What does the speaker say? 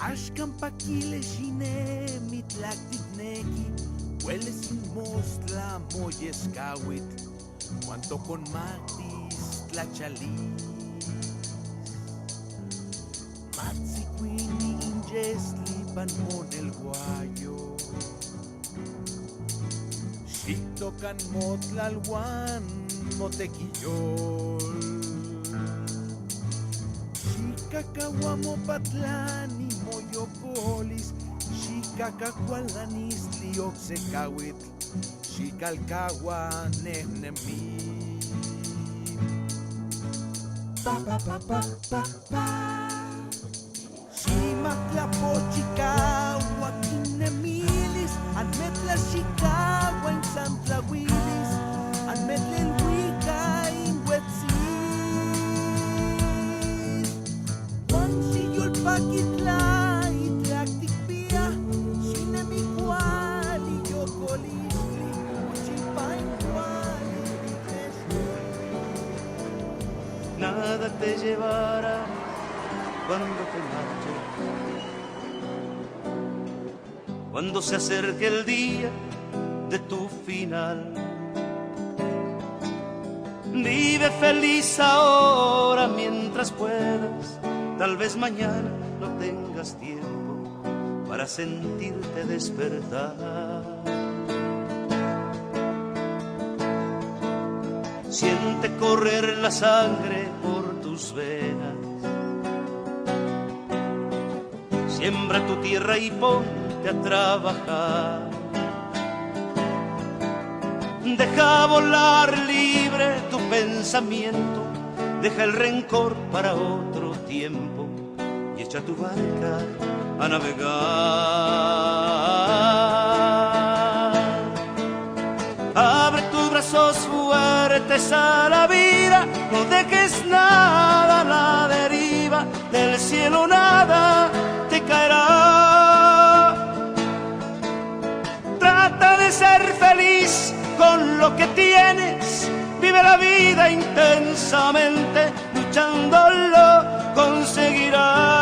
Ashkan pakile shine mitlactitneki, huele sin mostla moyescawit, cuanto con matis tlachalis. Matziquini ingesli panmon el guayo, xictocan motlalhuan motequillol. Cacahuamopatlán y Moyopolis, Xicacacualanis, Lioxecawitl, Xicalcagua, Nehnemi. Pa pa pa pa pa pa. Ximatlapochicagua, Quinemilis, Anmetla Xicagua en Santlahuilis, Anmetla el Huica en Huetzi. Pakitla itlacticpia, xinemicuali yocolistli, uchipaincuali vitesli. Nada te llevará cuando te marches, cuando se acerque el día de tu final. Vive feliz ahora mientras puedas. Tal vez mañana no tengas tiempo para sentirte despertar. Siente correr la sangre por tus venas. Siembra tu tierra y ponte a trabajar. Deja volar libre tu pensamiento. Deja el rencor para otro tiempo y echa tu barca a navegar. Abre tus brazos fuertes a la vida, no dejes nada a la deriva, del cielo nada te caerá. Trata de ser feliz con lo que tienes. Vive la vida intensamente, luchándolo conseguirás.